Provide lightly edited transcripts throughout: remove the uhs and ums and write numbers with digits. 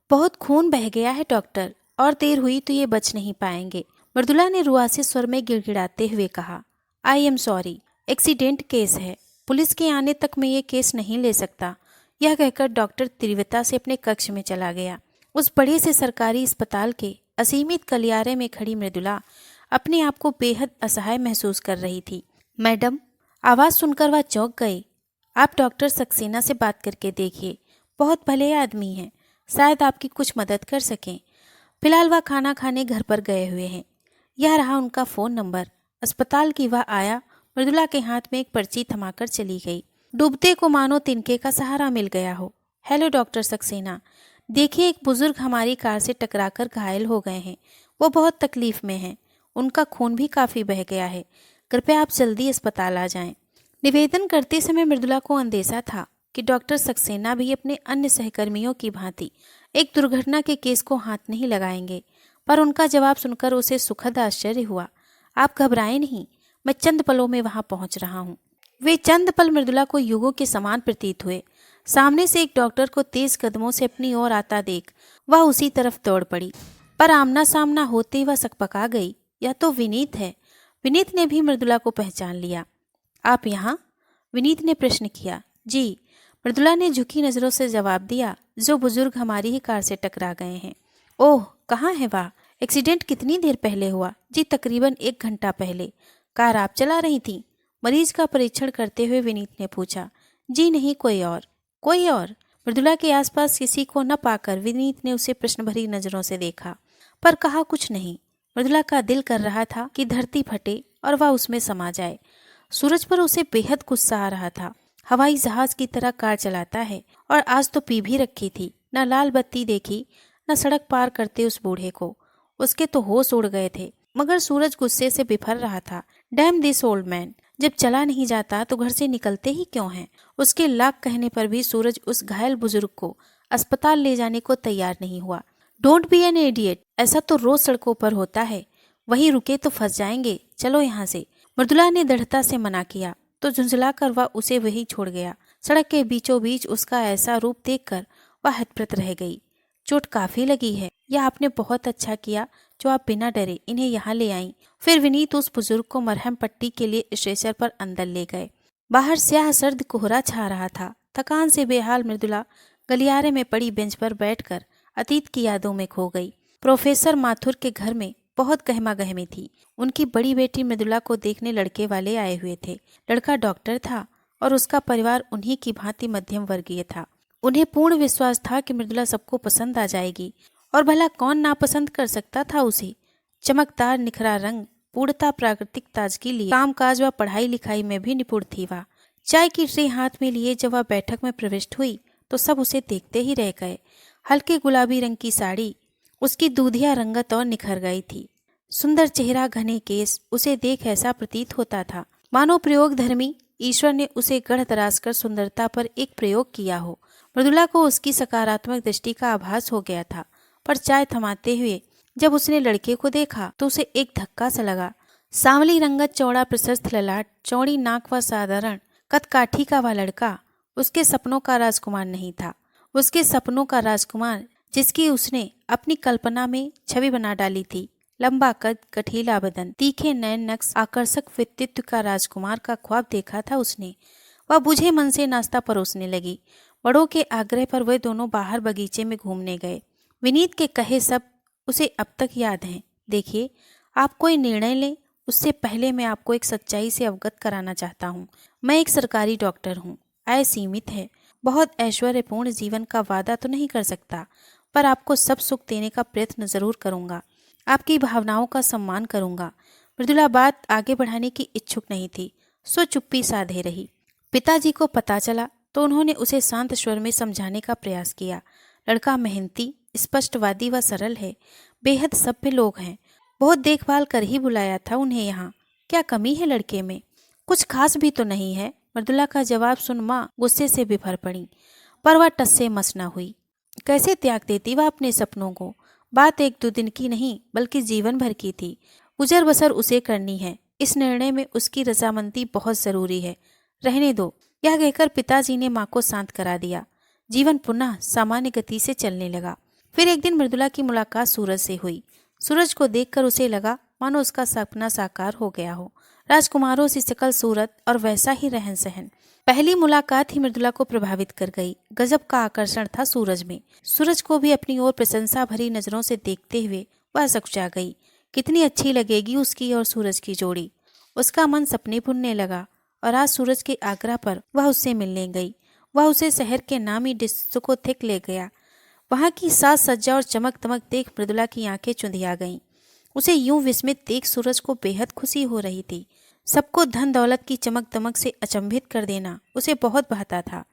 बहुत खून बह गया है डॉक्टर, और देर हुई तो ये बच नहीं पाएंगे। मृदुला ने रुआसे स्वर में गिड़गिड़ाते हुए कहा। I am sorry, accident case है, पुलिस के आने तक मैं ये केस नहीं ले सकता। यह कहकर डॉक्टर तीव्रता से अपने कक्ष में चला गया। उस बड़े से सरकारी अस्पताल के असीमित गलियारे में खड़ी मृदुला अपने आप को बेहद असहाय महसूस कर रही थी। मैडम, आवाज़ सुनकर वह चौंक गई। आप डॉक्टर सक्सेना से बात करके देखिए, बहुत भले आदमी हैं, शायद आपकी कुछ मदद कर सकें। फिलहाल वह खाना खाने घर पर गए हुए हैं। यह रहा उनका फ़ोन नंबर। अस्पताल की वह आया, मृदुला के हाथ में एक पर्ची थमाकर चली गई। डूबते को मानो तिनके का सहारा मिल गया हो। हेलो डॉक्टर सक्सेना, देखिए एक बुजुर्ग हमारी कार से टकराकर घायल हो गए हैं। वो बहुत तकलीफ में हैं, उनका खून भी काफ़ी बह गया है। कृपया आप जल्दी अस्पताल आ जाएं। निवेदन करते समय मृदुला को अंदेशा था कि डॉक्टर सक्सेना भी अपने अन्य सहकर्मियों की भांति एक दुर्घटना के केस को हाथ नहीं लगाएंगे, पर उनका जवाब सुनकर उसे सुखद आश्चर्य हुआ। आप घबराएं नहीं, मैं चंद पलों में वहां पहुंच रहा हूं। वे चंद पल मृदुला को युगों के समान प्रतीत हुए। सामने से एक डॉक्टर को तेज कदमों से अपनी ओर आता देख वह उसी तरफ दौड़ पड़ी, पर आमना सामना होते ही वह सकपका गई। यह तो विनीत है। विनीत ने भी मृदुला को पहचान लिया। आप यहाँ? विनीत ने प्रश्न किया। जी, मृदुला ने झुकी नज़रों से जवाब दिया। जो बुजुर्ग हमारी ही कार से टकरा गए हैं। ओह, कहाँ है वह? एक्सीडेंट कितनी देर पहले हुआ? जी, तकरीबन 1 घंटा पहले। कार आप चला रही थी? मरीज का परीक्षण करते हुए विनीत ने पूछा। जी नहीं, कोई और। कोई और? मृदुला के आसपास किसी को न पाकर विनीत ने उसे प्रश्न भरी नजरों से देखा, पर कहा कुछ नहीं। मृदुला का दिल कर रहा था कि धरती फटे और वह उसमें समा जाए। सूरज पर उसे बेहद गुस्सा आ रहा था। हवाई जहाज की तरह कार चलाता है, और आज तो पी भी रखी थी। न लाल बत्ती देखी, न सड़क पार करते उस बूढ़े को। उसके तो होश उड़ गए थे, मगर सूरज गुस्से से बिफर रहा था। डैम दिस ओल्ड मैन, जब चला नहीं जाता तो घर से निकलते ही क्यों हैं? उसके लाख कहने पर भी सूरज उस घायल बुजुर्ग को अस्पताल ले जाने को तैयार नहीं हुआ। डोंट बी एन इडियट, ऐसा तो रोज सड़कों पर होता है। वहीं रुके तो फंस जाएंगे, चलो यहाँ से। मृदुला ने दृढ़ता से मना किया तो झुंझलाकर वह उसे वही छोड़ गया। सड़क के बीचों बीच उसका ऐसा रूप देखकर वह हतप्रत रह गई। चोट काफी लगी है, यह आपने बहुत अच्छा किया जो आप बिना डरे इन्हें यहाँ ले आईं। फिर विनीत उस बुजुर्ग को मरहम पट्टी के लिए स्ट्रेचर पर अंदर ले गए। बाहर स्याह सर्द कोहरा छा रहा था। थकान से बेहाल मृदुला गलियारे में पड़ी बेंच पर बैठकर अतीत की यादों में खो गई। प्रोफेसर माथुर के घर में बहुत गहमा गहमी थी। उनकी बड़ी बेटी मृदुला को देखने लड़के वाले आए हुए थे। लड़का डॉक्टर था और उसका परिवार उन्हीं की भांति मध्यम वर्गीय था। उन्हें पूर्ण विश्वास था कि मृदुला सबको पसंद आ जाएगी, और भला कौन नापसंद कर सकता था उसे। चमकदार निखरा रंग, पूर्णता प्राकृतिक ताजगी लिए कामकाज व पढ़ाई लिखाई में भी निपुण थी वह। चाय की ट्रे हाथ में लिए जब वह बैठक में प्रविष्ट हुई तो सब उसे देखते ही रह गए। हल्के गुलाबी रंग की साड़ी, उसकी दूधिया रंगत और निखर गई थी। सुंदर चेहरा, घने केस, उसे देख ऐसा प्रतीत होता था मानो प्रयोग धर्मी ईश्वर ने उसे गढ़ तराश कर सुंदरता पर एक प्रयोग किया हो। मृदुला को उसकी सकारात्मक दृष्टि का आभास हो गया था, पर चाय थमाते हुए जब उसने लड़के को देखा तो उसे एक धक्का सा लगा। सांवली रंगत, चौड़ा प्रशस्त ललाट, चौड़ी नाक व साधारण कद काठी का वह लड़का उसके सपनों का राजकुमार नहीं था। उसके सपनों का राजकुमार जिसकी उसने अपनी कल्पना में छवि बना डाली थी। लंबा कद, गठीला बदन, तीखे नयन नक्श, आकर्षक व्यक्तित्व का राजकुमार का ख्वाब देखा था उसने। वह बुझे मन से नाश्ता परोसने लगी। बड़ों के आग्रह पर वे दोनों बाहर बगीचे में घूमने गए। विनीत के कहे सब उसे अब तक याद हैं। देखिए, आप कोई निर्णय लें उससे पहले मैं आपको एक सच्चाई से अवगत कराना चाहता हूँ। मैं एक सरकारी डॉक्टर हूँ। आय सीमित है, बहुत ऐश्वर्यपूर्ण जीवन का वादा तो नहीं कर सकता, पर आपको सब सुख देने का प्रयत्न जरूर करूंगा। आपकी भावनाओं का सम्मान करूंगा। मृदुला बात आगे बढ़ाने की इच्छुक नहीं थी, सो चुप्पी साधे रही। पिताजी को पता चला तो उन्होंने उसे शांत स्वर में समझाने का प्रयास किया। लड़का मेहनती, स्पष्टवादी व सरल है। बेहद सभ्य लोग हैं। बहुत देखभाल कर ही बुलाया था उन्हें यहाँ। क्या कमी है लड़के में? कुछ खास भी तो नहीं है। मृदुला का जवाब सुन माँ गुस्से से बिफर पड़ी, पर वह टस्से मस न हुई। कैसे त्याग देती वह अपने सपनों को? बात 1-2 दिन की नहीं बल्कि जीवन भर की थी। गुजर बसर उसे करनी है। इस निर्णय में उसकी रजामंदी बहुत जरूरी है। रहने दो, यह कहकर पिताजी ने माँ को शांत करा दिया। जीवन पुनः सामान्य गति से चलने लगा। फिर एक दिन मृदुला की मुलाकात सूरज से हुई। सूरज को देखकर उसे लगा मानो उसका सपना साकार हो गया हो। राजकुमारों सी शकल सूरत और वैसा ही रहन सहन। पहली मुलाकात ही मृदुला को प्रभावित कर गई। गजब का आकर्षण था सूरज में। सूरज को भी अपनी ओर प्रशंसा भरी नजरों से देखते हुए वह सकुचा गई। कितनी अच्छी लगेगी उसकी और सूरज की जोड़ी। उसका मन सपने बुनने लगा और आज सूरज के आग्रह पर वह उससे मिलने गई। वह उसे शहर के नामी डिस्कोथेक ले गया। वहां की साज सज्जा और चमक दमक देख मृदुला की आंखें चुंधिया गईं। उसे यूं विस्मित देख सूरज को बेहद खुशी हो रही थी। सबको धन दौलत की चमक दमक से अचंभित कर देना उसे बहुत भाता था।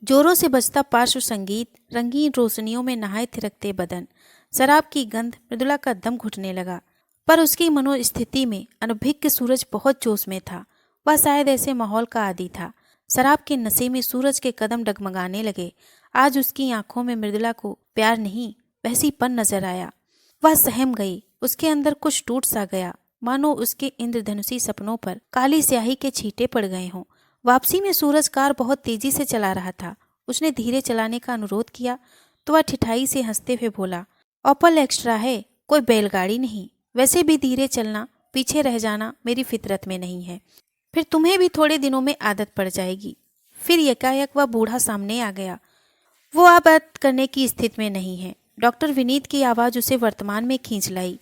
जोरों से बजता पार्श्व संगीत, रंगीन रोशनियों में नहाए थिरकते बदन, शराब की गंध, मृदुला का दम घुटने लगा। पर उसकी मनोस्थिति में अनभिज्ञ सूरज बहुत जोश में था। वह शायद ऐसे माहौल का आदी था। शराब के नशे में सूरज के कदम डगमगाने लगे। आज उसकी आंखों में मृदुला को प्यार नहीं, वहसीपन नजर आया। वह सहम गई। उसके अंदर कुछ टूट सा गया, मानो उसके इंद्रधनुषी सपनों पर काली स्याही के छींटे पड़ गए हों। वापसी में सूरज कार बहुत तेजी से चला रहा था। उसने धीरे चलाने का अनुरोध किया तो वह ठिठाई से हंसते हुए बोला, ओपल एक्स्ट्रा है, कोई बैलगाड़ी नहीं। वैसे भी धीरे चलना, पीछे रह जाना मेरी फितरत में नहीं है। फिर तुम्हें भी थोड़े दिनों में आदत पड़ जाएगी। फिर एकाएक वह बूढ़ा सामने आ गया। वो अब बात करने की स्थिति में नहीं है। डॉक्टर विनीत की आवाज़ उसे वर्तमान में खींच लाई।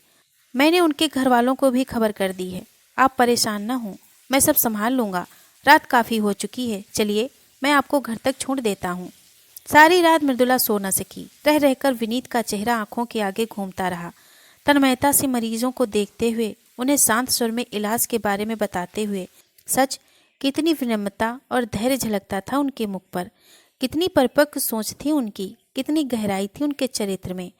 मैंने उनके घर वालों को भी खबर कर दी है। आप परेशान न हो, मैं सब संभाल लूँगा। रात काफ़ी हो चुकी है, चलिए मैं आपको घर तक छोड़ देता हूँ। सारी रात मृदुला सो न सकी। रह रहकर विनीत का चेहरा आंखों के आगे घूमता रहा। तन्मयता से मरीजों को देखते हुए, उन्हें शांत स्वर में इलाज के बारे में बताते हुए, सच कितनी विनम्रता और धैर्य झलकता था उनके मुख पर। कितनी परिपक्व सोच थी उनकी, कितनी गहराई थी उनके चरित्र में,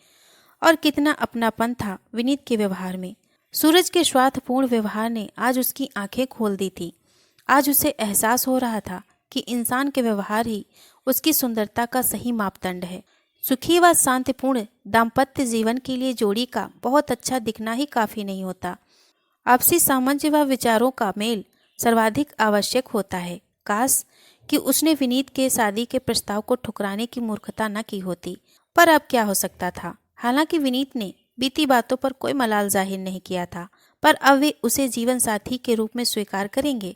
और कितना अपनापन था विनीत के व्यवहार में। सूरज के स्वार्थपूर्ण व्यवहार ने आज उसकी आंखें खोल दी थी। आज उसे एहसास हो रहा था कि इंसान के व्यवहार ही उसकी सुंदरता का सही मापदंड है। सुखी व शांतिपूर्ण दाम्पत्य जीवन के लिए जोड़ी का बहुत अच्छा दिखना ही काफी नहीं होता। आपसी सामंजस्य व विचारों का मेल सर्वाधिक आवश्यक होता है। काश कि उसने विनीत के शादी के प्रस्ताव को ठुकराने की मूर्खता न की होती। पर अब क्या हो सकता था। हालांकि विनीत ने बीती बातों पर कोई मलाल जाहिर नहीं किया था, पर अब वे उसे जीवन साथी के रूप में स्वीकार करेंगे,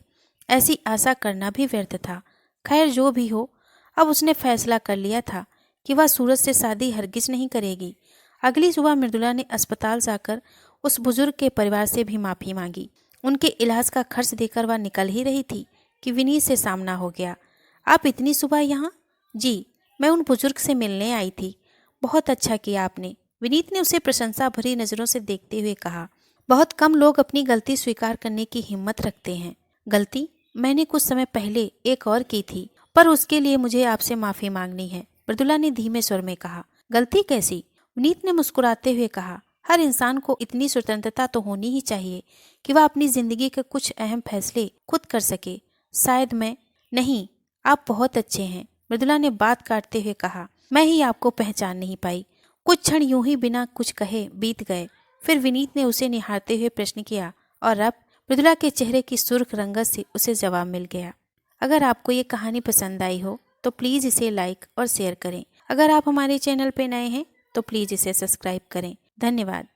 ऐसी आशा करना भी व्यर्थ था। खैर जो भी हो, अब उसने फैसला कर लिया था कि वह सूरज से शादी हरगिज नहीं करेगी। अगली सुबह मृदुला ने अस्पताल जाकर उस बुजुर्ग के परिवार से भी माफ़ी मांगी। उनके इलाज का खर्च देकर वह निकल ही रही थी कि विनीत से सामना हो गया। आप इतनी सुबह यहाँ? जी, मैं उन बुजुर्ग से मिलने आई थी। बहुत अच्छा किया आपने, विनीत ने उसे प्रशंसा भरी नज़रों से देखते हुए कहा। बहुत कम लोग अपनी गलती स्वीकार करने की हिम्मत रखते हैं। गलती मैंने कुछ समय पहले एक और की थी, पर उसके लिए मुझे आपसे माफ़ी मांगनी है, मृदुला ने धीमे स्वर में कहा। गलती कैसी? विनीत ने मुस्कुराते हुए कहा। हर इंसान को इतनी स्वतंत्रता तो होनी ही चाहिए कि वह अपनी जिंदगी के कुछ अहम फैसले खुद कर सके। शायद मैं नहीं, आप बहुत अच्छे हैं, मृदुला ने बात काटते हुए कहा। मैं ही आपको पहचान नहीं पाई। कुछ क्षण यूं ही बिना कुछ कहे बीत गए। फिर विनीत ने उसे निहारते हुए प्रश्न किया, और अब? मृदुला के चेहरे की सुर्ख रंगत से उसे जवाब मिल गया। अगर आपको ये कहानी पसंद आई हो तो प्लीज़ इसे लाइक और शेयर करें। अगर आप हमारे चैनल पर नए हैं तो प्लीज़ इसे सब्सक्राइब करें। धन्यवाद।